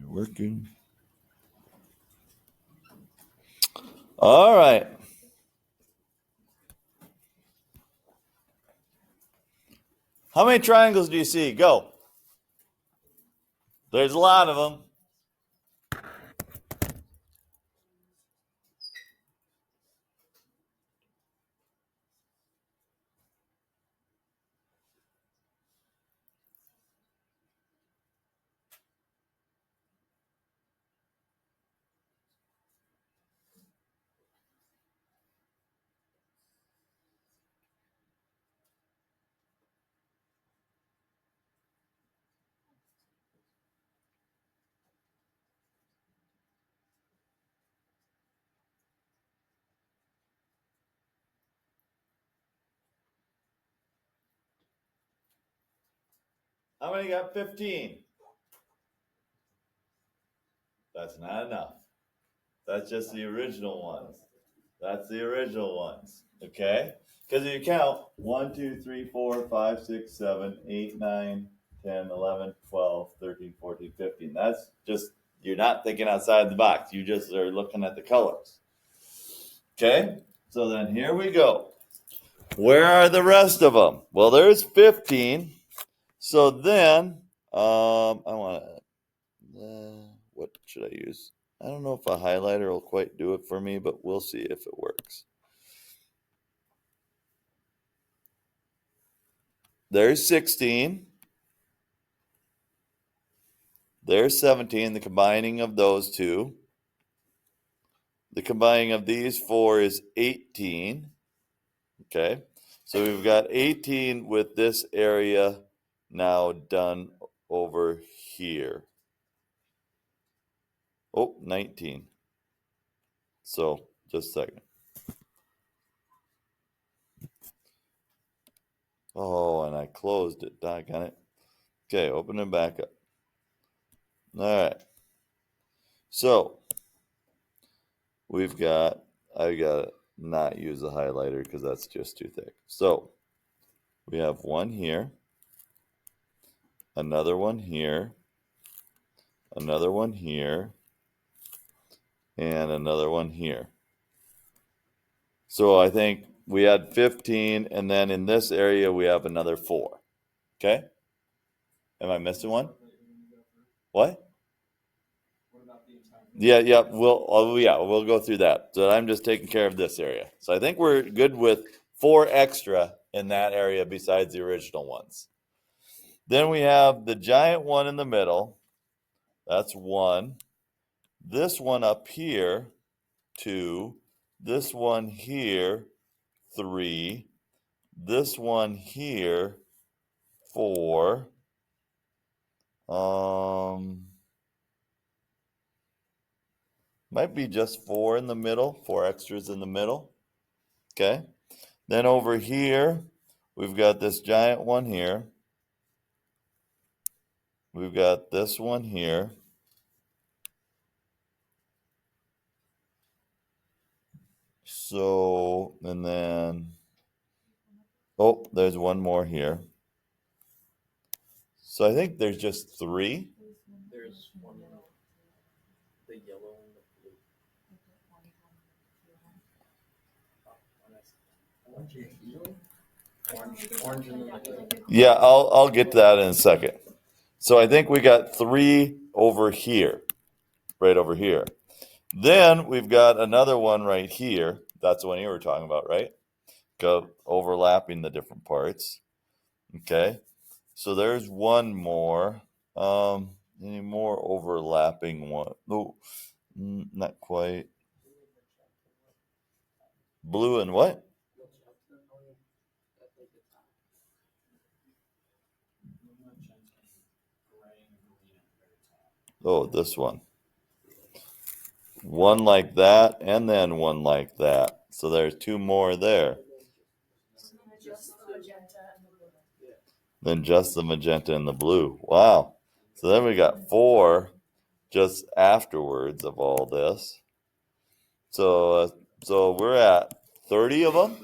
Working. All right. How many triangles do you see? Go. There's a lot of them. How many got 15? That's not enough. That's just the original ones. That's the original ones. Okay? Because if you count 1, 2, 3, 4, 5, 6, 7, 8, 9, 10, 11, 12, 13, 14, 15. That's just, you're not thinking outside the box. You just are looking at the colors. Okay? So then here we go. Where are the rest of them? Well, there's 15. So then, I want to, what should I use? I don't know if a highlighter will quite do it for me, but we'll see if it works. There's 16. There's 17, the combining of those two. The combining of these four is 18. Okay, so we've got 18 with this area now done over here. Oh, 19. So just a second. Oh, and I closed it. Doggone it. Okay, open it back up. All right. So we've got, I got to not use a highlighter because that's just too thick. So we have one here, another one here, another one here, and another one here. So I think we had 15, and then in this area we have another 4. Okay? Am I missing one? What? Yeah, we'll go through that. So I'm just taking care of this area. So I think we're good with 4 extra in that area besides the original ones. Then we have the giant one in the middle. That's 1. This one up here, 2. This one here, 3. This one here, 4. Might be just 4 in the middle, 4 extras in the middle. Okay. Then over here, we've got this giant one here. We've got this one here. So, and then, oh, there's one more here. So I think there's just 3. There's one more. The yellow and the blue. Orange and the Yeah, I'll get to that in a second. So I think we got 3 over here, right over here. Then we've got another one right here. That's the one you were talking about, right? Go overlapping the different parts. Okay. So there's one more. Any more overlapping one? Oh, not quite. Blue and what? Oh, this one. One like that, and then one like that. So there's 2 more there. Then just the magenta and the blue. Wow. So then we got 4 just afterwards of all this. So we're at 30 of them.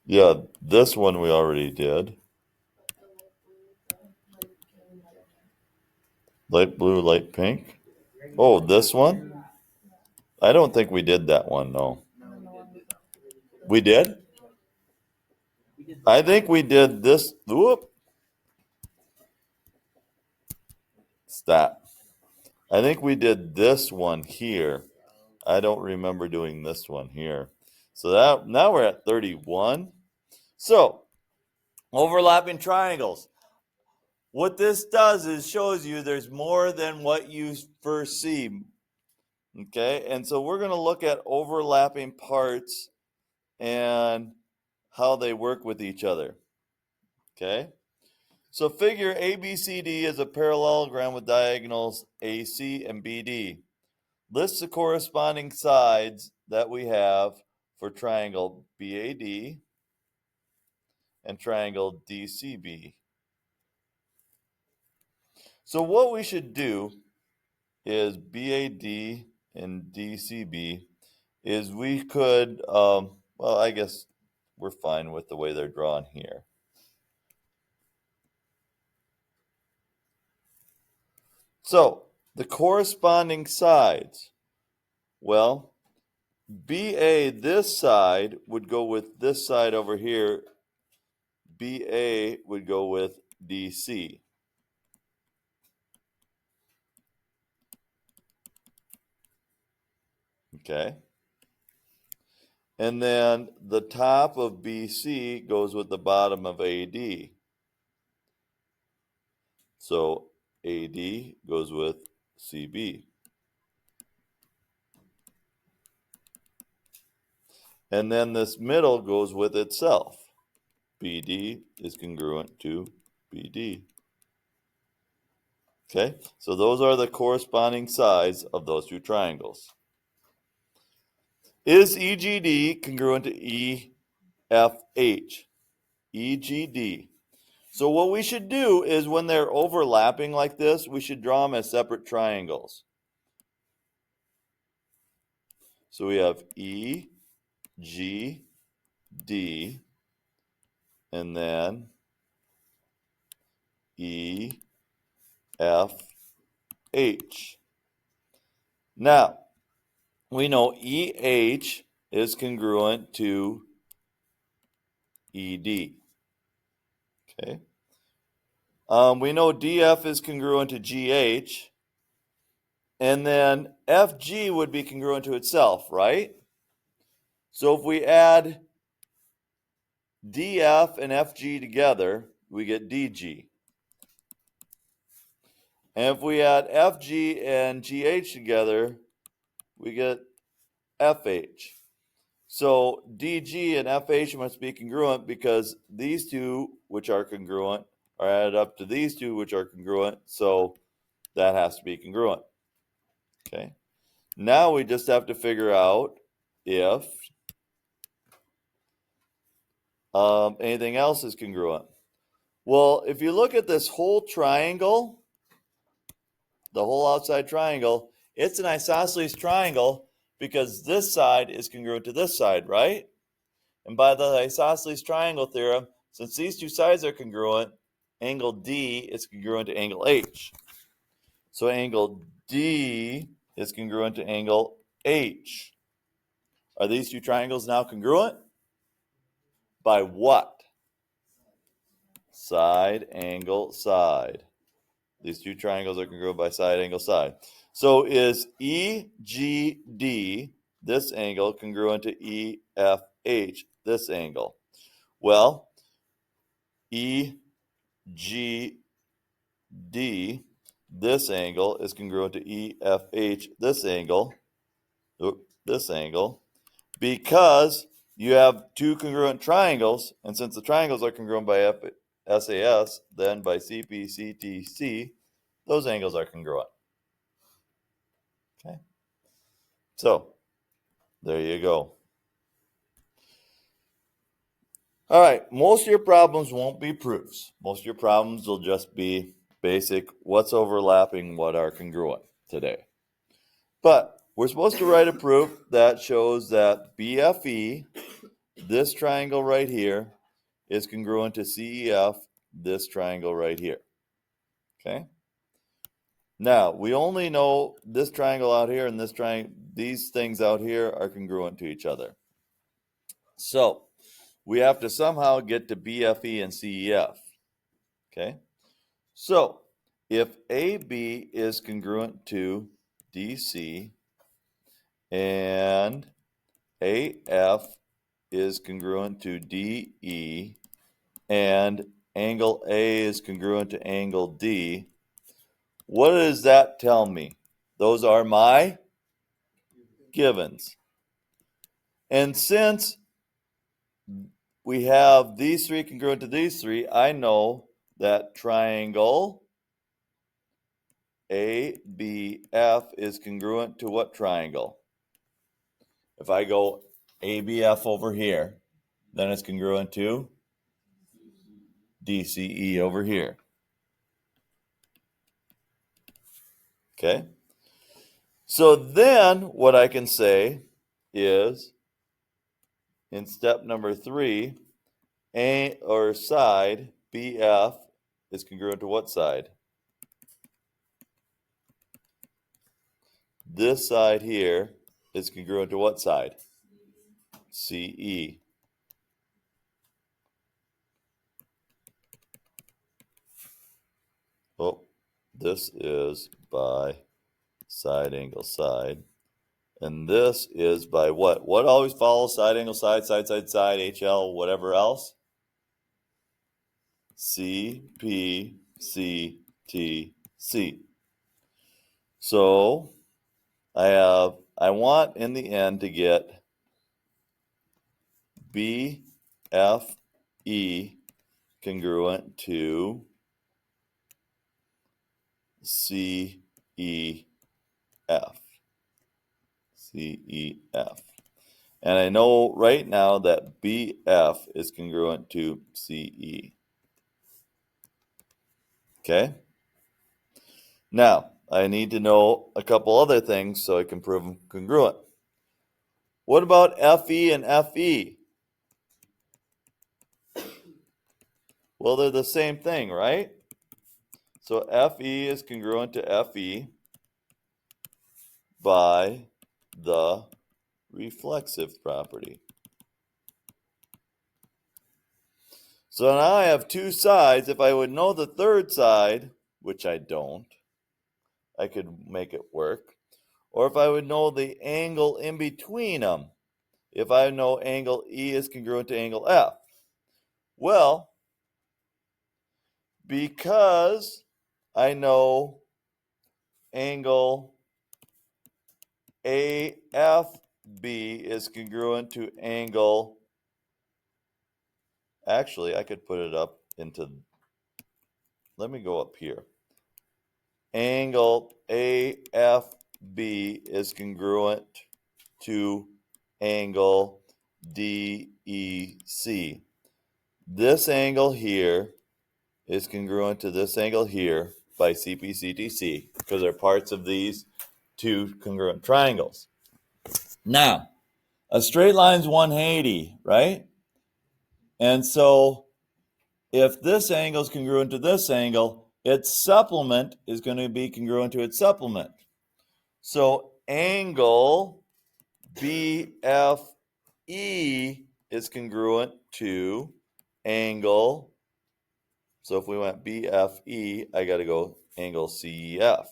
Yeah, this one we already did. Light blue, light pink. Oh, this one? I don't think we did that one, no. We did? I think we did this. Whoop. Stop. I think we did this one here. I don't remember doing this one here. So that now we're at 31. So, overlapping triangles. What this does is shows you there's more than what you first see. Okay, and so we're going to look at overlapping parts and how they work with each other. Okay, so figure ABCD is a parallelogram with diagonals AC and BD. List the corresponding sides that we have for triangle BAD and triangle DCB. So what we should do is BAD and DCB is we could, well, I guess we're fine with the way they're drawn here. So the corresponding sides, well, BA, this side would go with this side over here. BA would go with DC. Okay. And then the top of BC goes with the bottom of AD. So AD goes with CB. And then this middle goes with itself. BD is congruent to BD. Okay, so those are the corresponding sides of those two triangles. Is EGD congruent to EFH? EGD. So what we should do is when they're overlapping like this, we should draw them as separate triangles. So we have E, G, D, and then E, F, H. Now, we know EH is congruent to ED. Okay. We know DF is congruent to GH. And then FG would be congruent to itself, right? So if we add DF and FG together, we get DG. And if we add FG and GH together, we get FH. So DG and FH must be congruent because these two, which are congruent, are added up to these two, which are congruent. So that has to be congruent. Okay. Now we just have to figure out if anything else is congruent. Well, if you look at this whole triangle, the whole outside triangle, it's an isosceles triangle because this side is congruent to this side, right? And by the isosceles triangle theorem, since these two sides are congruent, angle D is congruent to angle H. So angle D is congruent to angle H. Are these two triangles now congruent? By what? Side, angle, side. These two triangles are congruent by side, angle, side. So is EGD, this angle, congruent to EFH, this angle? Well, EGD, this angle, is congruent to EFH, this angle, because you have two congruent triangles, and since the triangles are congruent by SAS, then by CPCTC, those angles are congruent. Okay, so there you go. All right, most of your problems won't be proofs. Most of your problems will just be basic what's overlapping, what are congruent today. But we're supposed to write a proof that shows that BFE, this triangle right here, is congruent to CEF, this triangle right here. Okay? Now, we only know this triangle out here and this triangle, these things out here are congruent to each other. So, we have to somehow get to BFE and CEF. Okay? So, if AB is congruent to DC and AF is congruent to DE and angle A is congruent to angle D, what does that tell me? Those are my givens. And since we have these three congruent to these three, I know that triangle ABF is congruent to what triangle? If I go ABF over here, then it's congruent to DCE over here. Okay? So then what I can say is, in step number 3, side BF is congruent to what side? This side here is congruent to what side? CE. Oh, this is by side angle side. And this is by what? What always follows side angle side, side, side, side, HL, whatever else? C, P, C, T, C. So I want in the end to get B, F, E congruent to C, E, F. C, E, F. And I know right now that BF is congruent to CE. Okay? Now, I need to know a couple other things so I can prove them congruent. What about FE and FE? Well, they're the same thing, right? So FE is congruent to FE by the reflexive property. So now I have two sides. If I would know the third side, which I don't, I could make it work. Or if I would know the angle in between them, if I know angle E is congruent to angle F. Well, because I know angle AFB is congruent to angle, actually I could put it up into, let me go up here. Angle AFB is congruent to angle DEC. This angle here is congruent to this angle here by CPCTC because they're parts of these two congruent triangles. Now, a straight line's 180, right? And so if this angle is congruent to this angle, its supplement is going to be congruent to its supplement. So angle BFE is congruent to angle, so if we went BFE, I got to go angle CEF.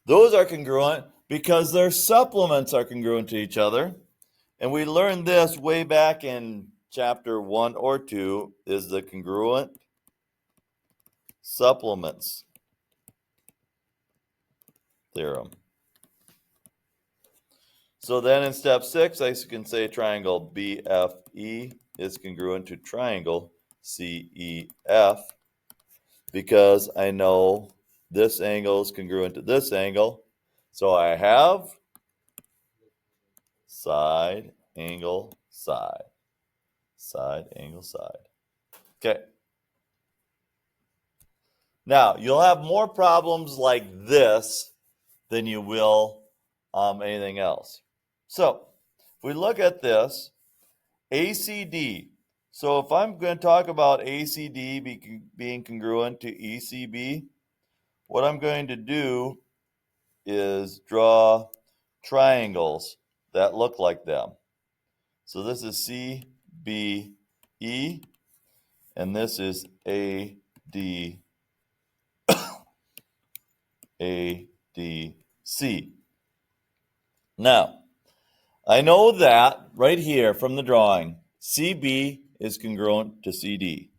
Those are congruent because their supplements are congruent to each other. And we learned this way back in chapter 1 or 2, is the congruent supplements theorem. So then in step 6, I can say triangle BFE is congruent to triangle CEF because I know this angle is congruent to this angle. So I have side, angle, side. Side, angle, side. Okay. Now, you'll have more problems like this than you will anything else. So if we look at this, ACD. So if I'm going to talk about ACD being congruent to ECB, what I'm going to do is draw triangles that look like them. So this is CBE, and this is ADC. Now, I know that right here from the drawing, CB is congruent to CD.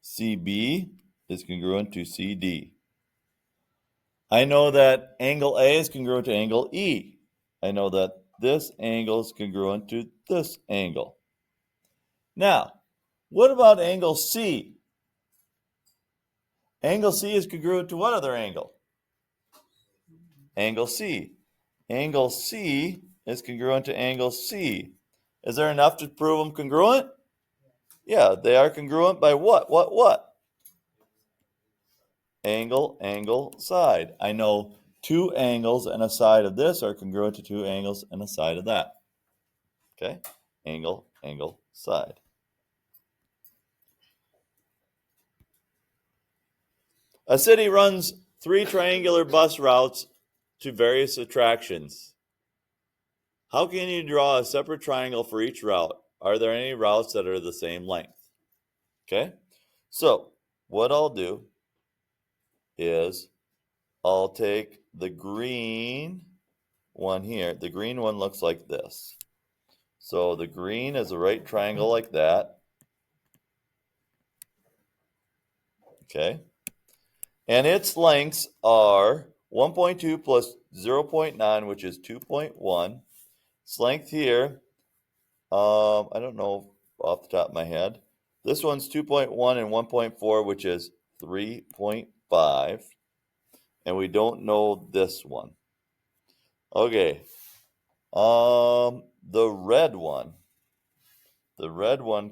CB is congruent to CD. I know that angle A is congruent to angle E. I know that this angle is congruent to this angle. Now, what about angle C? Angle C is congruent to what other angle? Angle C. Angle C is congruent to angle C. Is there enough to prove them congruent? Yeah, they are congruent by what? Angle, side. I know two angles and a side of this are congruent to two angles and a side of that. Okay? Angle, side. A city runs 3 triangular bus routes to various attractions. How can you draw a separate triangle for each route? Are there any routes that are the same length? Okay? So, what I'll do is I'll take the green one here. The green one looks like this. So the green is a right triangle like that. Okay. And its lengths are 1.2 plus 0.9, which is 2.1. Its length here, I don't know off the top of my head. This one's 2.1 and 1.4, which is 3.5. And we don't know this one. Okay. The red one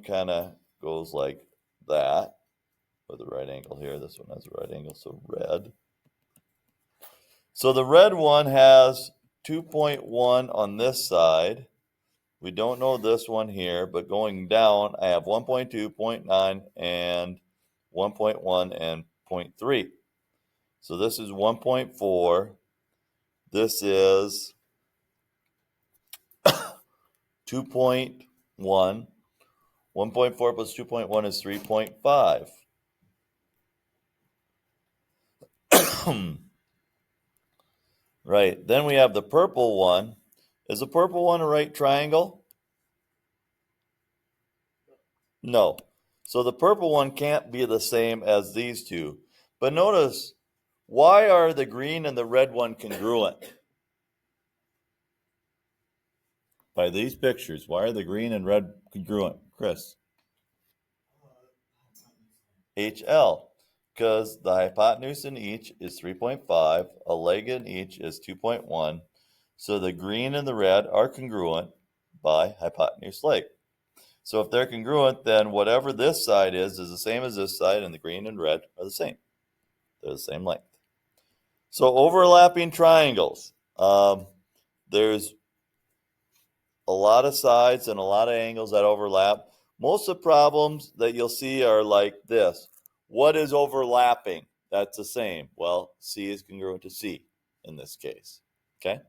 kind of goes like that with a right angle here. This one has a right angle, so red. So the red one has 2.1 on this side. We don't know this one here, but going down, I have 1.2, 0.9, and 1.1 and 0.3. So this is 1.4. This is 2.1. 1.4 plus 2.1 is 3.5. Right. Then we have the purple one. Is the purple one a right triangle? No. So the purple one can't be the same as these two. But notice, why are the green and the red one congruent? By these pictures, why are the green and red congruent? Chris? HL. Because the hypotenuse in each is 3.5, a leg in each is 2.1. So the green and the red are congruent by hypotenuse leg. So if they're congruent, then whatever this side is the same as this side, and the green and red are the same. They're the same length. So overlapping triangles. There's a lot of sides and a lot of angles that overlap. Most of the problems that you'll see are like this. What is overlapping? That's the same. Well, C is congruent to C in this case. Okay?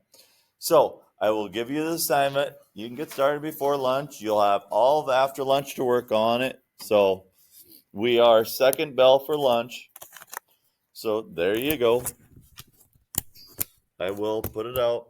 So I will give you the assignment. You can get started before lunch. You'll have all of after lunch to work on it. So we are second bell for lunch. So there you go. I will put it out.